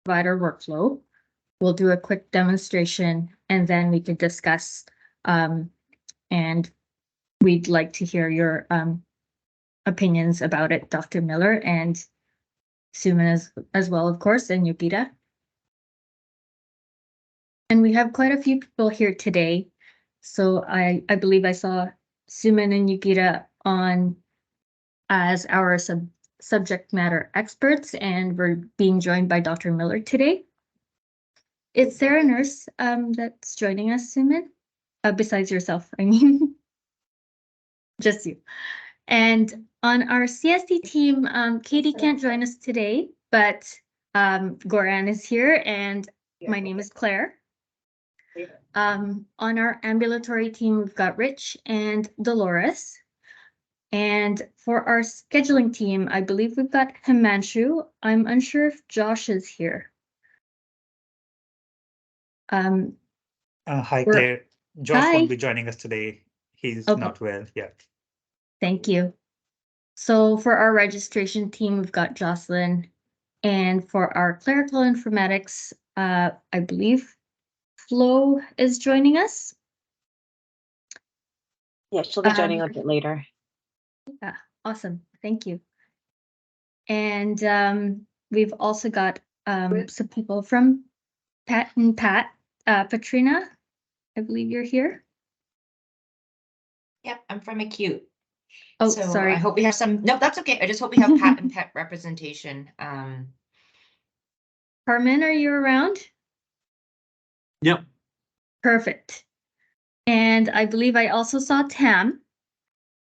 provider workflow. We'll do a quick demonstration and then we can discuss. And we'd like to hear your opinions about it, Dr. Miller and Suman as well, of course, and Yukita. And we have quite a few people here today. So I believe I saw Suman and Yukita on as our subject matter experts, and we're being joined by Dr. Miller today. Is there a nurse that's joining us, Suman? Besides yourself, I mean. Just you. And on our CSD team, Katie can't join us today, but Goran is here, and my name is Claire. On our ambulatory team, we've got Rich and Dolores. And for our scheduling team, I believe we've got Himanshu. I'm unsure if Josh is here. Hi, Claire. Josh Hi. won't be joining us today. He's not well yet. Thank you. So for our registration team, we've got Jocelyn. And for our clerical informatics, I believe Flo is joining us. Yeah, she'll be joining a bit later. Yeah, awesome. Thank you. And we've also got some people from Pat and Pat. Patrina, I believe you're here. Yep, I'm from acute. Oh, so sorry. I hope we have some. No, that's okay. I just hope we have Pat and Pet representation. Carmen, are you around? Yep. Perfect. And I believe I also saw Tam.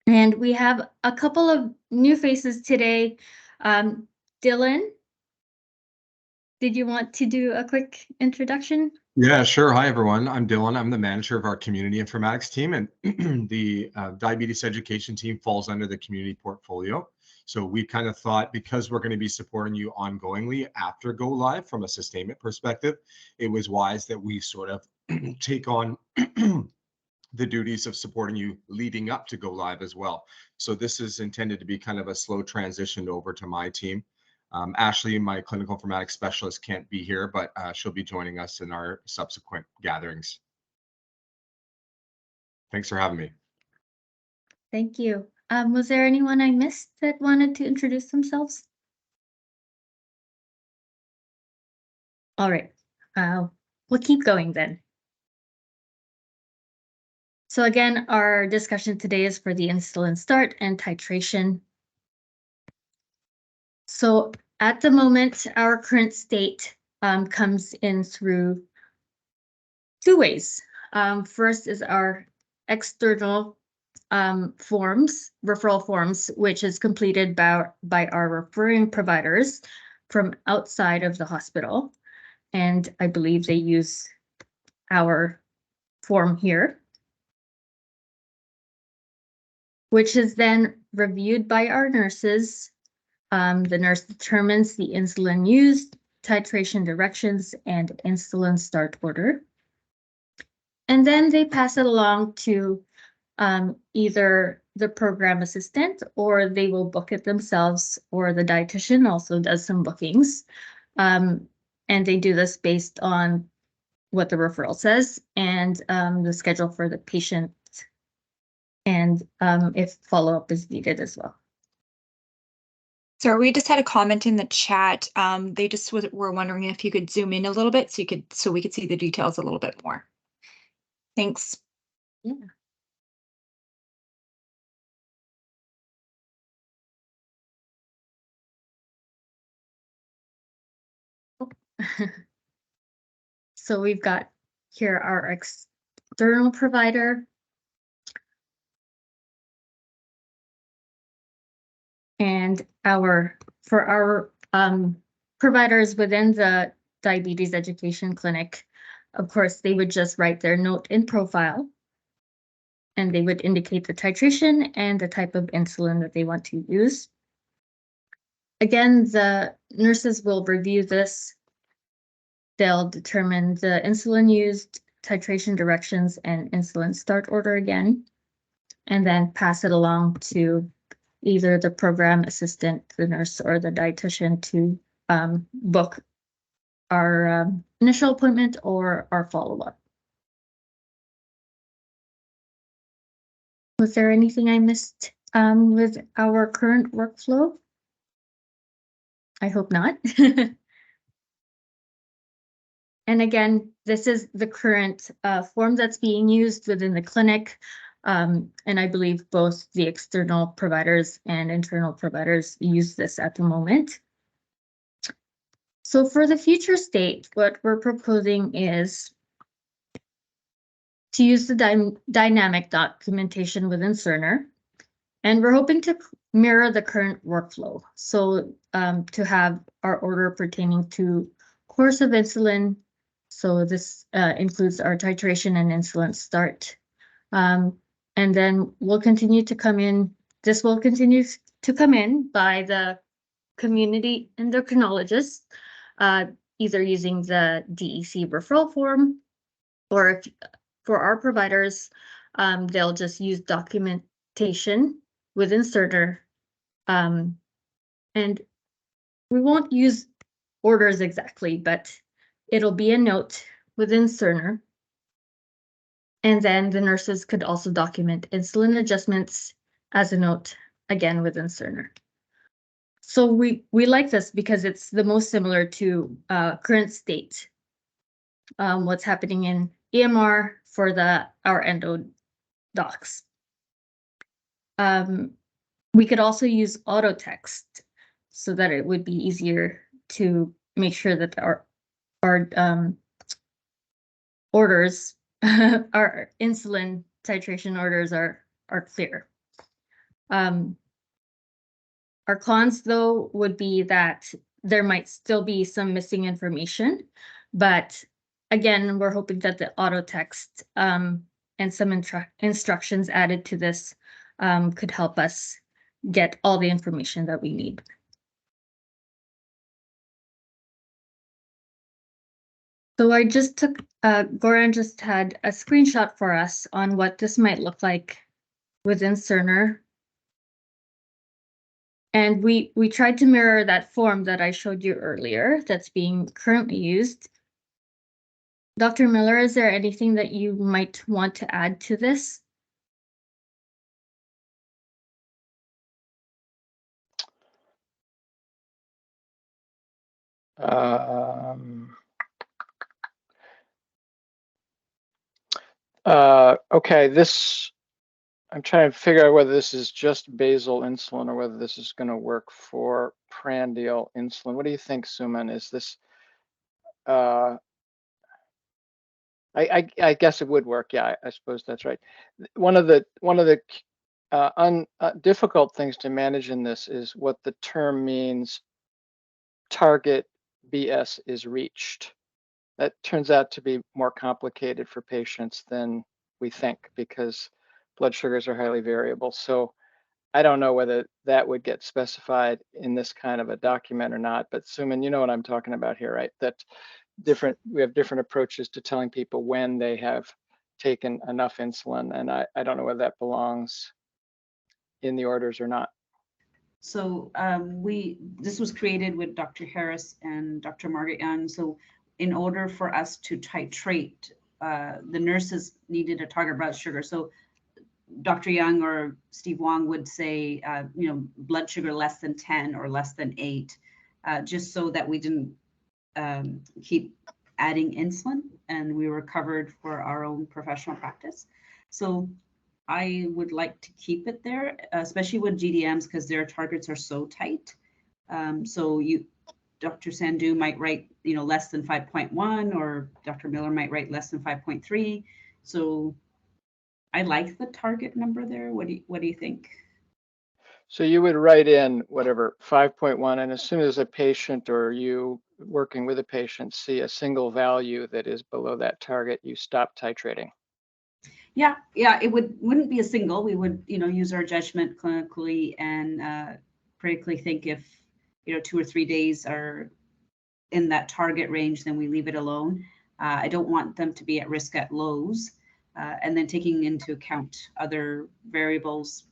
And we have a couple of new faces today. Dylan, did you want to do a quick introduction? Yeah, sure. Hi, everyone. I'm Dylan. I'm the manager of our community informatics team, and the diabetes education team falls under the community portfolio. So we kind of thought, because we're going to be supporting you ongoingly after go live from a sustainment perspective, it was wise that we sort of take on the duties of supporting you leading up to go live as well. So this is intended to be kind of a slow transition over to my team. Ashley, my clinical informatics specialist, can't be here, but she'll be joining us in our subsequent gatherings. Thanks for having me. Thank you. Was there anyone I missed that wanted to introduce themselves? All right, we'll keep going then. So again, our discussion today is for the insulin start and titration. So at the moment, our current state comes in through two ways. First is our external referral forms, which is completed by our referring providers from outside of the hospital. And I believe they use our form here, which is then reviewed by our nurses. The nurse determines the insulin used, titration directions, and insulin start order. And then they pass it along to either the program assistant, or they will book it themselves, or the dietitian also does some bookings. And they do this based on what the referral says and the schedule for the patient, and if follow-up is needed as well. So we just had a comment in the chat. They just were wondering if you could zoom in a little bit so we could see the details a little bit more. Thanks. Yeah. So we've got here our external provider. And for our providers within the diabetes education clinic, of course, they would just write their note in profile, and they would indicate the titration and the type of insulin that they want to use. Again, the nurses will review this. They'll determine the insulin used, titration directions, and insulin start order again, and then pass it along to either the program assistant, the nurse, or the dietitian to book our initial appointment or our follow-up. Was there anything I missed with our current workflow? I hope not. And again, this is the current form that's being used within the clinic. And I believe both the external providers and internal providers use this at the moment. So for the future state, what we're proposing is to use the dynamic documentation within Cerner. And we're hoping to mirror the current workflow. So to have our order pertaining to course of insulin. So this includes our titration and insulin start. And then we'll continue to come in. This will continue to come in by the community endocrinologist, either using the DEC referral form, or if for our providers, they'll just use documentation within Cerner. And we won't use orders exactly, but it'll be a note within Cerner. And then the nurses could also document insulin adjustments as a note, again, within Cerner. So we like this because it's the most similar to current state. What's happening in EMR for our endo docs. We could also use auto text so that it would be easier to make sure that our orders, our insulin titration orders are clear. Our cons, though, would be that there might still be some missing information, but again, we're hoping that the auto text and some instructions added to this could help us get all the information that we need. So I just took, Goran just had a screenshot for us on what this might look like within Cerner. And we tried to mirror that form that I showed you earlier that's being currently used. Dr. Miller, is there anything that you might want to add to this? Okay, I'm trying to figure out whether this is just basal insulin or whether this is going to work for prandial insulin. What do you think, Suman? Is this? I guess it would work. Yeah, I suppose that's right. One of the difficult things to manage in this is what the term means. Target BS is reached. That turns out to be more complicated for patients than we think because blood sugars are highly variable. So I don't know whether that would get specified in this kind of a document or not, but Suman, you know what I'm talking about here, right? That we have different approaches to telling people when they have taken enough insulin, and I don't know whether that belongs in the orders or not. So this was created with Dr. Harris and Dr. Margaret Young. So in order for us to titrate, the nurses needed a target blood sugar. So Dr. Young or Steve Wong would say, blood sugar less than 10 or less than 8, just so that we didn't keep adding insulin and we were covered for our own professional practice. So I would like to keep it there, especially with GDMs because their targets are so tight. So Dr. Sandhu might write, less than 5.1, or Dr. Miller might write less than 5.3. So I like the target number there. What do you think? So you would write in whatever 5.1, and as soon as a patient or you working with a patient see a single value that is below that target, you stop titrating. Yeah, it wouldn't be a single. We would, use our judgment clinically and critically think if 2 or 3 days are in that target range, then we leave it alone. I don't want them to be at risk at lows, and then taking into account other variables.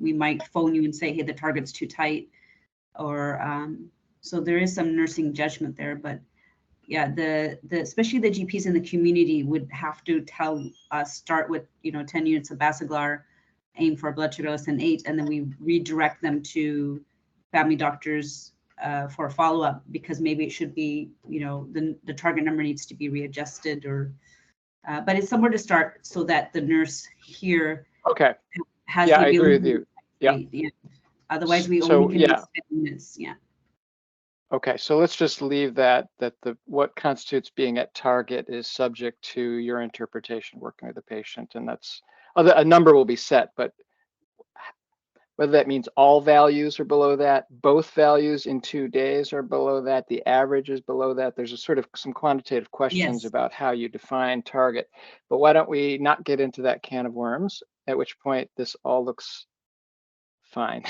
We might phone you and say, hey, the target's too tight, or so there is some nursing judgment there, but yeah, especially the GPs in the community would have to tell us, start with, 10 units of Basaglar, aim for a blood sugar less than 8, and then we redirect them to family doctors for a follow-up, because maybe it should be, the target number needs to be readjusted, or but it's somewhere to start so that the nurse here Okay, has yeah, the I agree with ability. you. Yeah. Otherwise, we So, only can yeah. use 10 minutes. Yeah. Okay, so let's just leave that what constitutes being at target is subject to your interpretation, working with the patient, and that's a number will be set, but whether that means all values are below that, both values in 2 days are below that, the average is below that. There's a sort of some quantitative questions Yes. about how you define target. But why don't we not get into that can of worms, at which point this all looks fine.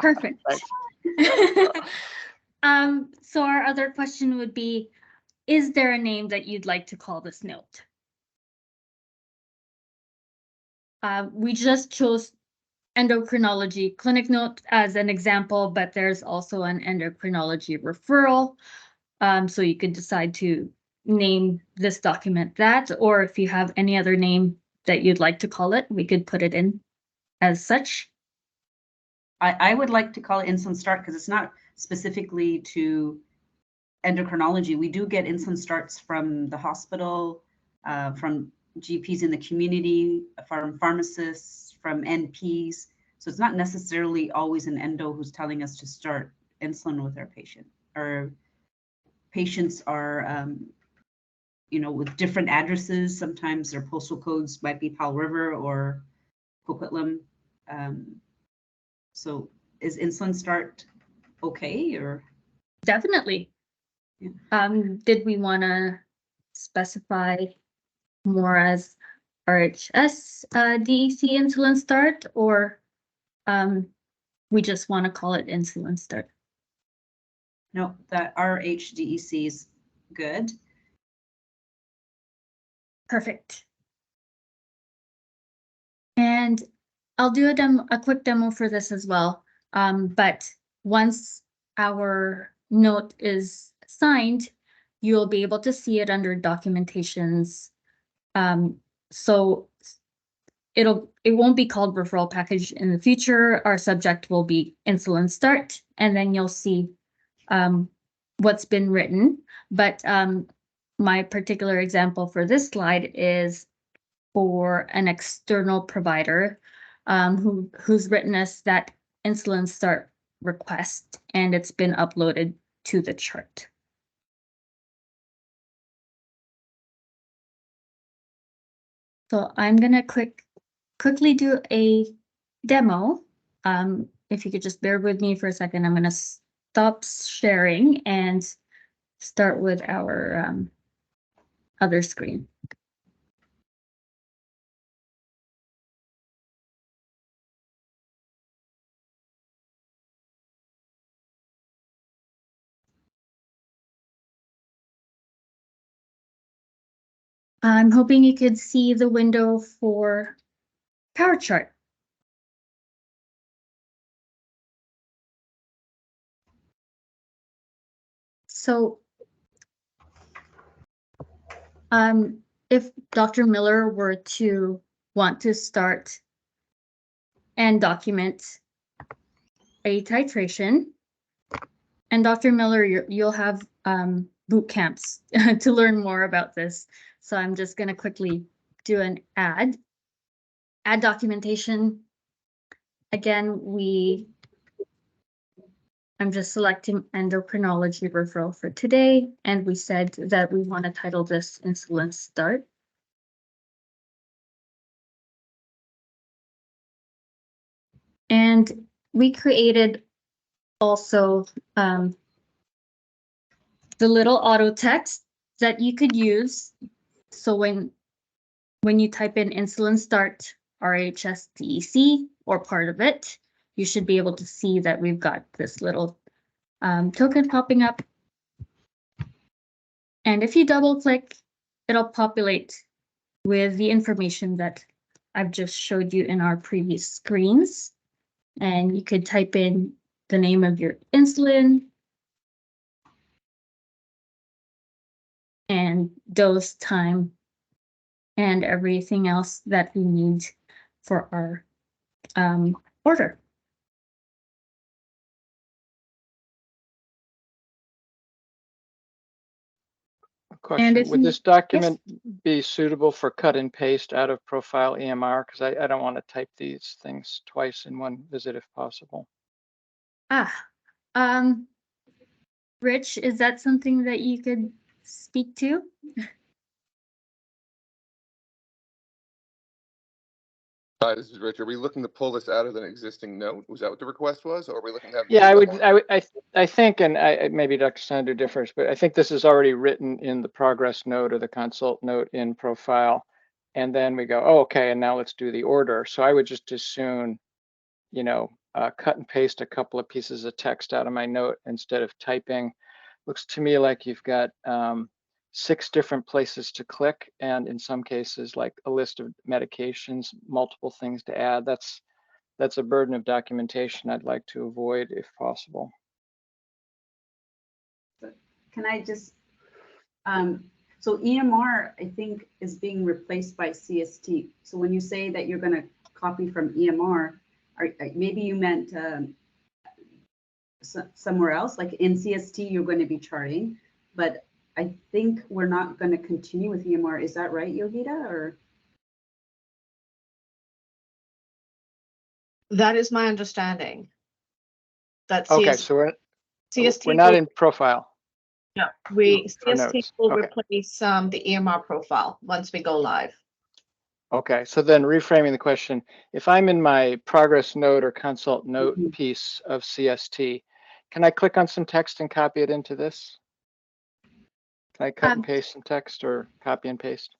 Perfect. Thanks. So our other question would be, is there a name that you'd like to call this note? We just chose endocrinology clinic note as an example, but there's also an endocrinology referral. So you could decide to name this document that, or if you have any other name that you'd like to call it, we could put it in as such. I would like to call it insulin start, because it's not specifically to endocrinology. We do get insulin starts from the hospital, from GPs in the community, from pharmacists, from NPs. So it's not necessarily always an endo who's telling us to start insulin with our patient. Our patients are, with different addresses. Sometimes their postal codes might be Powell River or Coquitlam. So is insulin start okay, or? Definitely. Yeah. Did we want to specify more as RHS DEC insulin start, or we just want to call it insulin start? No, that RHDEC is good. Perfect. And I'll do a quick demo for this as well. But once our note is signed, you'll be able to see it under documentations. So it won't be called referral package in the future. Our subject will be insulin start, and then you'll see what's been written. But my particular example for this slide is for an external provider who's written us that insulin start request, and it's been uploaded to the chart. So I'm gonna quickly do a demo. If you could just bear with me for a second, I'm gonna stop sharing and start with our other screen. I'm hoping you could see the window for power chart. So if Dr. Miller were to want to start and document a titration, and Dr. Miller, you'll have boot camps to learn more about this. So I'm just going to quickly do an add documentation. Again, I'm just selecting endocrinology referral for today, and we said that we want to title this insulin start. And we created also the little auto text that you could use. So when you type in insulin start RHS DEC or part of it, you should be able to see that we've got this little token popping up. And if you double click, it'll populate with the information that I've just showed you in our previous screens. And you could type in the name of your insulin, and dose time and everything else that we need for our order. Question, if would you- this document be suitable for cut and paste out of profile EMR? Because I don't want to type these things twice in one visit if possible. Rich, is that something that you could speak to? Hi, this is Rich. Are we looking to pull this out of an existing note? Was that what the request was? Or are we looking to have? Yeah, I I think, and maybe Dr. Sandu differs, but I think this is already written in the progress note or the consult note in profile. And then we go, oh, okay, and now let's do the order. So I would just as soon, cut and paste a couple of pieces of text out of my note instead of typing. Looks to me like you've got 6 different places to click, and in some cases, like a list of medications, multiple things to add. That's a burden of documentation I'd like to avoid if possible. Can I just, so EMR, I think, is being replaced by CST. So when you say that you're going to copy from EMR, maybe you meant somewhere else, like in CST, you're going to be charting, but I think we're not going to continue with EMR. Is that right, Yogita, or? That is my understanding. That Okay, so we're CST not will, in profile. no, for CST notes. will Okay. replace the EMR profile once we go live. Okay, so then reframing the question, if I'm in my progress note or consult note piece of CST, can I click on some text and copy it into this? Can I cut and paste some text or copy and paste?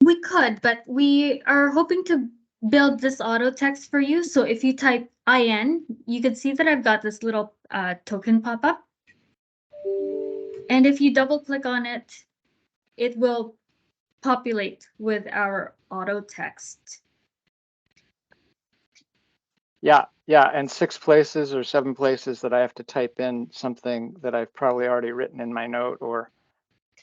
We could, but we are hoping to build this auto text for you. So if you type IN, you can see that I've got this little token pop up. And if you double click on it, it will populate with our auto text. Yeah, and 6 places or 7 places that I have to type in something that I've probably already written in my note, or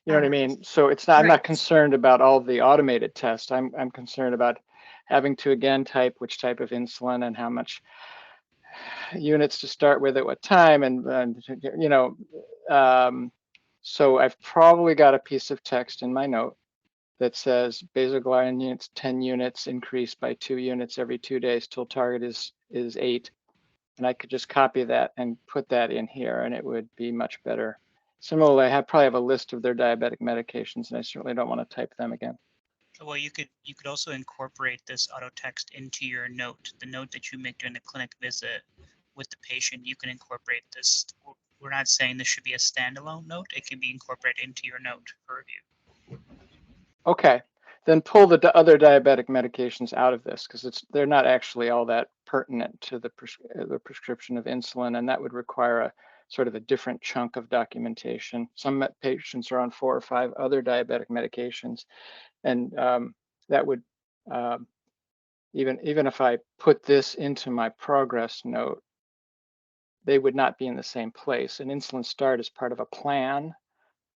you know what I mean? So it's not, I'm not Right. concerned about all the automated tests. I'm concerned about having to again type which type of insulin and how much units to start with at what time, and so I've probably got a piece of text in my note that says basal-gliadin units 10 units increase by 2 units every 2 days till target is 8. And I could just copy that and put that in here, and it would be much better. Similarly, I probably have a list of their diabetic medications, and I certainly don't want to type them again. Well, you could also incorporate this auto text into your note, the note that you make during the clinic visit with the patient. You can incorporate this. We're not saying this should be a standalone note. It can be incorporated into your note for review. Okay, then pull the other diabetic medications out of this, because they're not actually all that pertinent to the prescription of insulin, and that would require a sort of a different chunk of documentation. Some patients are on 4 or 5 other diabetic medications, and that would even if I put this into my progress note, they would not be in the same place. An insulin start is part of a plan.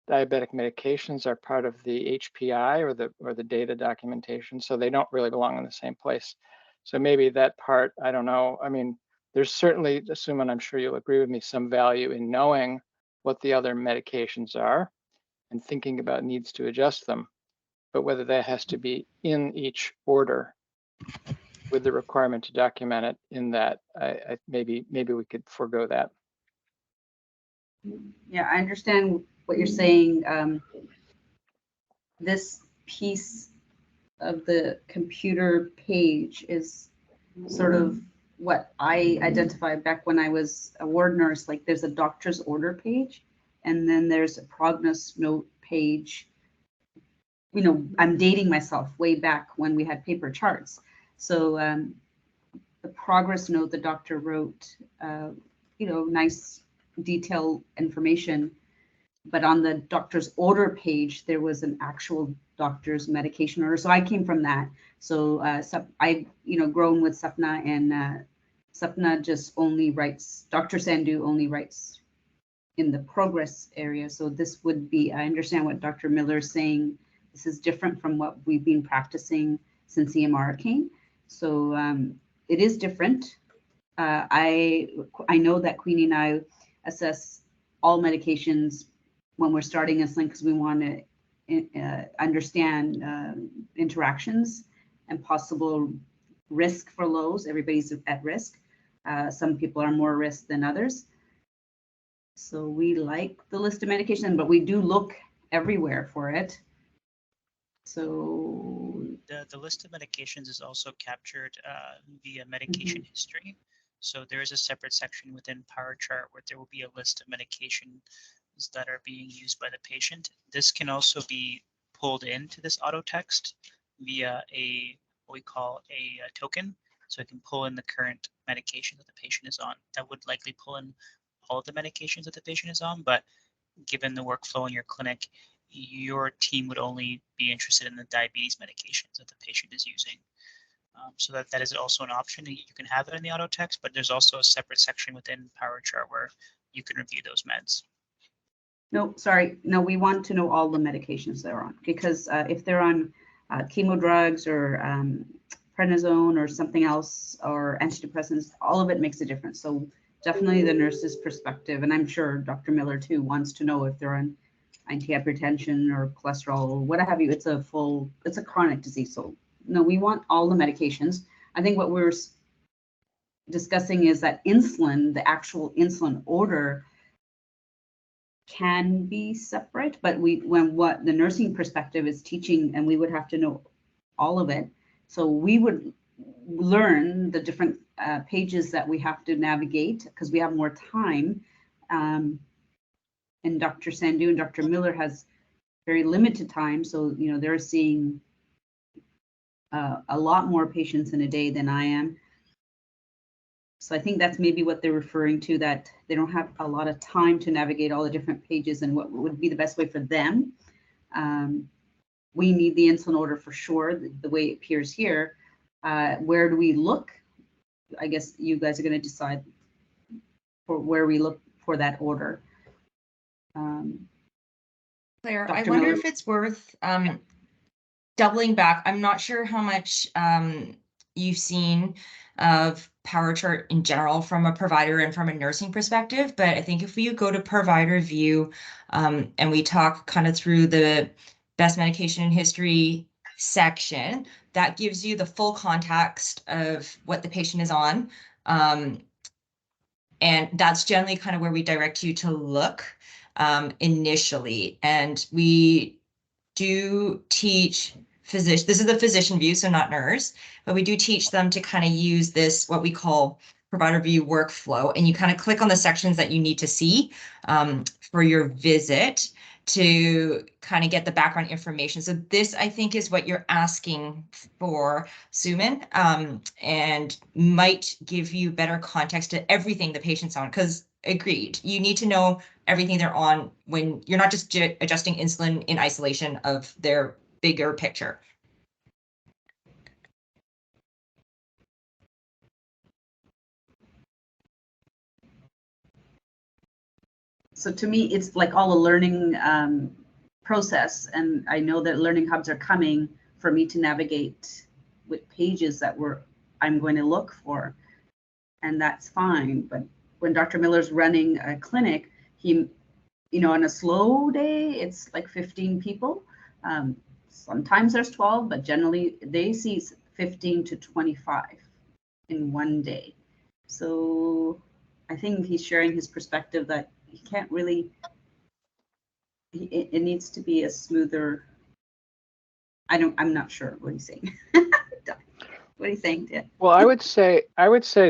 Diabetic medications are part of the HPI or the data documentation, so they don't really belong in the same place. So maybe that part, I don't know. I mean, there's certainly, assuming I'm sure you'll agree with me, some value in knowing what the other medications are and thinking about needs to adjust them. But whether that has to be in each order with the requirement to document it in that, maybe we could forego that. Yeah, I understand what you're saying. This piece of the computer page is sort of what I identified back when I was a ward nurse. Like there's a doctor's order page, and then there's a progress note page. You know, I'm dating myself way back when we had paper charts. So the progress note the doctor wrote, nice detailed information. But on the doctor's order page, there was an actual doctor's medication order. So I came from that. So I, grown with Sapna, and Sapna just only writes, Dr. Sandhu only writes in the progress area. So this would be, I understand what Dr. Miller is saying. This is different from what we've been practicing since EMR came. So it is different. I know that Queenie and I assess all medications when we're starting insulin because we want to understand interactions and possible risk for lows. Everybody's at risk. Some people are more risk than others. So we like the list of medication, but we do look everywhere for it. So the list of medications is also captured via medication history. So there is a separate section within Power Chart where there will be a list of medications that are being used by the patient. This can also be pulled into this auto text via what we call a token. So it can pull in the current medication that the patient is on. That would likely pull in all of the medications that the patient is on, but given the workflow in your clinic, your team would only be interested in the diabetes medications that the patient is using. So that is also an option. You can have it in the auto text, but there's also a separate section within Power Chart where you can review those meds. no, sorry, no, we want to know all the medications they're on because if they're on chemo drugs or prednisone or something else or antidepressants, all of it makes a difference. So definitely the nurse's perspective, and I'm sure Dr. Miller too wants to know if they're on antihypertension or cholesterol or what have you. It's a chronic disease. So no, we want all the medications. I think what we're discussing is that insulin, the actual insulin order can be separate, but when what the nursing perspective is teaching, and we would have to know all of it. So we would learn the different pages that we have to navigate because we have more time. And Dr. Sandhu and Dr. Miller has very limited time. So, you know, they're seeing a lot more patients in a day than I am. So I think that's maybe what they're referring to, that they don't have a lot of time to navigate all the different pages and what would be the best way for them. We need the insulin order for sure, the way it appears here. Where do we look? I guess you guys are going to decide for where we look for that order. Claire, Dr. I wonder Miller? if it's worth doubling back. I'm not sure how much you've seen of Power Chart in general from a provider and from a nursing perspective, but I think if we go to provider view and we talk kind of through the best medication in history section, that gives you the full context of what the patient is on. And that's generally kind of where we direct you to look initially. And we do teach physician, this is the physician view, so not nurse, but we do teach them to kind of use this, what we call provider view workflow. And you kind of click on the sections that you need to see for your visit to kind of get the background information. So this, I think, is what you're asking for, Suman, and might give you better context to everything the patient's on, because agreed, you need to know everything they're on when you're not just adjusting insulin in isolation of their bigger picture. So to me, it's like all a learning process. And I know that learning hubs are coming for me to navigate with pages that I'm going to look for. And that's fine. But when Dr. Miller's running a clinic, he, you know, on a slow day, it's like 15 people. Sometimes there's 12, but generally they see 15 to 25 in one day. So I think he's sharing his perspective that he can't really, it needs to be a smoother, I'm not sure what he's saying. What are you saying, Dan? Well, I would say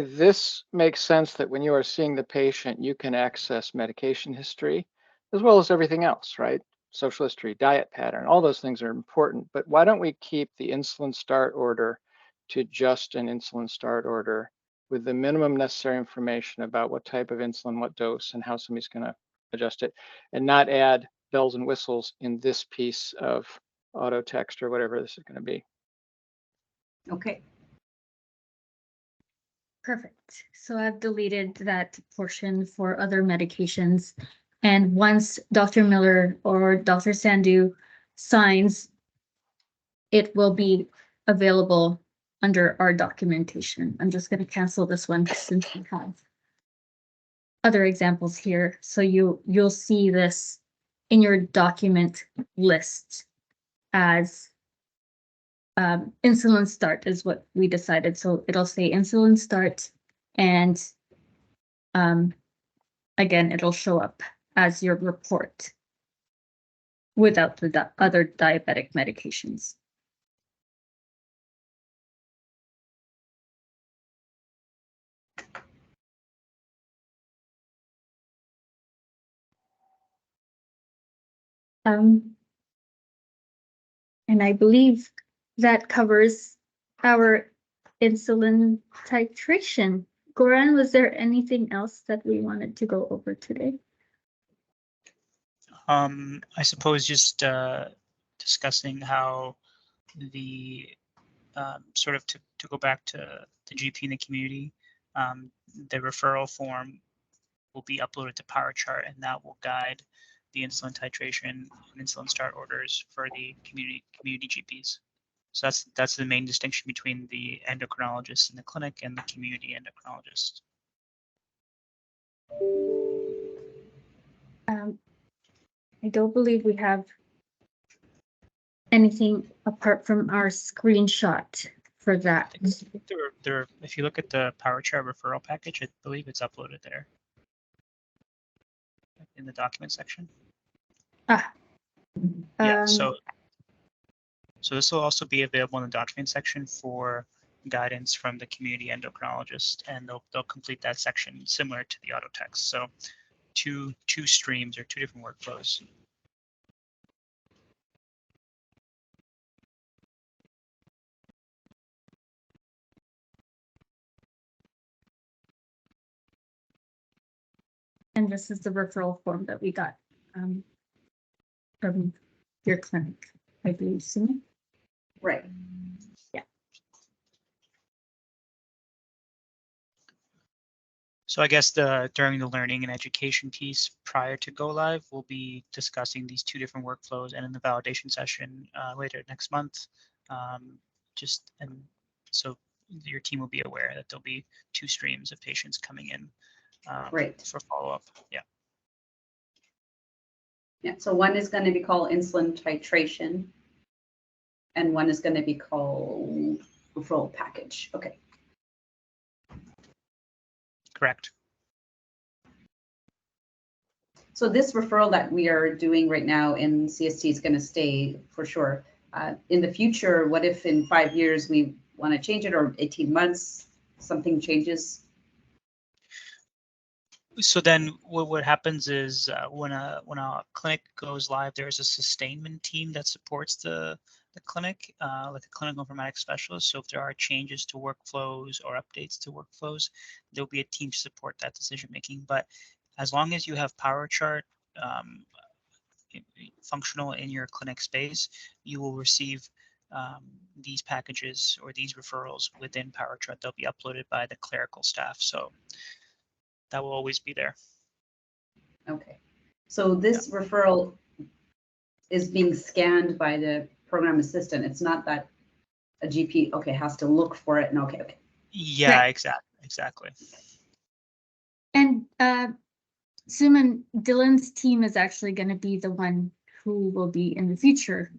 this makes sense that when you are seeing the patient, you can access medication history as well as everything else, right? Social history, diet pattern, all those things are important. But why don't we keep the insulin start order to just an insulin start order with the minimum necessary information about what type of insulin, what dose, and how somebody's going to adjust it, and not add bells and whistles in this piece of auto text or whatever this is going to be. Okay. Perfect. So I've deleted that portion for other medications. And once Dr. Miller or Dr. Sandhu signs, it will be available under our documentation. I'm just going to cancel this one since we have other examples here. So you'll see this in your document list as insulin start is what we decided. So it'll say insulin start, and again, it'll show up as your report without the other diabetic medications. And I believe that covers our insulin titration. Goran, was there anything else that we wanted to go over today? I suppose just discussing how the sort of to go back to the GP in the community, the referral form will be uploaded to PowerChart, and that will guide the insulin titration and insulin start orders for the community GPs. So that's the main distinction between the endocrinologist in the clinic and the community endocrinologist. I don't believe we have anything apart from our screenshot for that. If you look at the PowerChart referral package, I believe it's uploaded there in the document section. Yeah, so this will also be available in the document section for guidance from the community endocrinologist, and they'll complete that section similar to the auto text. So two streams or two different workflows. And this is the referral form that we got from your clinic, I believe, Sumi. Right. Yeah. So I guess during the learning and education piece prior to go live, we'll be discussing these two different workflows, and in the validation session later next month, and so your team will be aware that there'll be two streams of patients coming in for follow-up. Yeah. Yeah, so one is going to be called insulin titration, and one is going to be called referral package. Okay. Correct. So this referral that we are doing right now in CST is going to stay for sure. In the future, what if in 5 years we want to change it, or 18 months, something changes? So then what happens is when a clinic goes live, there's a sustainment team that supports the clinic, like a clinical informatics specialist. So if there are changes to workflows or updates to workflows, there'll be a team to support that decision making. But as long as you have PowerChart functional in your clinic space, you will receive these packages or these referrals within PowerChart. They'll be uploaded by the clerical staff. So that will always be there. Okay. So this referral is being scanned by the program assistant. It's not that a GP, has to look for it and okay. Yeah, Right. exactly. And Suman, Dylan's team is actually going to be the one who will be in the future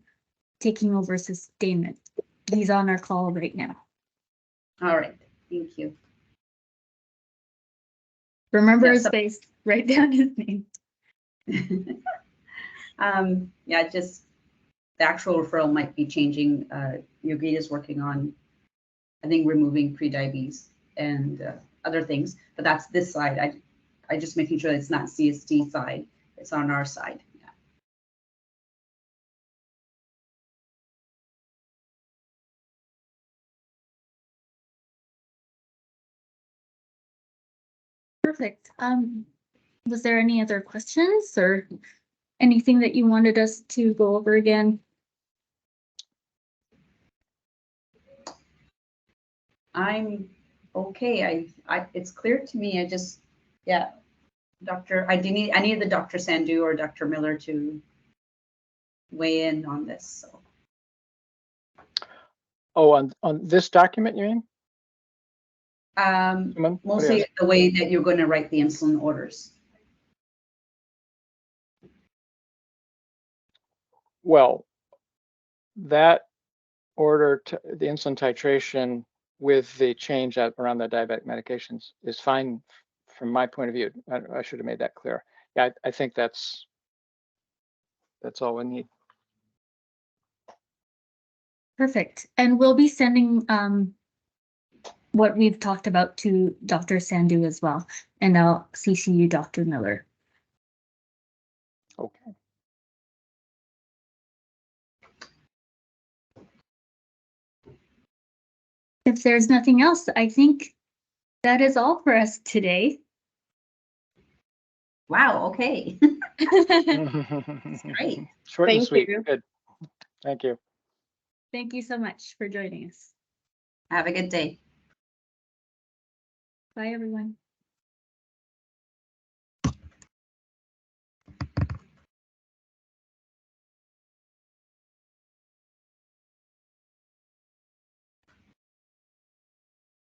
taking over sustainment. He's on our call right now. All right, thank you. Remember his face, write down his name. Yeah, just the actual referral might be changing. Yogita is working on, I think, removing pre-diabetes and other things, but that's this side. I just making sure it's not CST side, it's on our side. Yeah. Perfect. Was there any other questions or anything that you wanted us to go over again? I'm okay. I it's clear to me. I just, yeah, I need the Dr. Sandu or Dr. Miller to weigh in on this. So. Oh, on this document, you mean? Suman, what do you Mostly ask? the way that you're going to write the insulin orders. Well, that order, the insulin titration with the change around the diabetic medications is fine from my point of view. I should have made that clear. Yeah, I think that's all we need. Perfect. And we'll be sending what we've talked about to Dr. Sandu as well. And I'll CC you, Dr. Miller. Okay. If there's nothing else, I think that is all for us today. Wow, okay. Great. Short and Thank sweet. you. Good. Thank you. Thank you so much for joining us. Have a good day. Bye, everyone.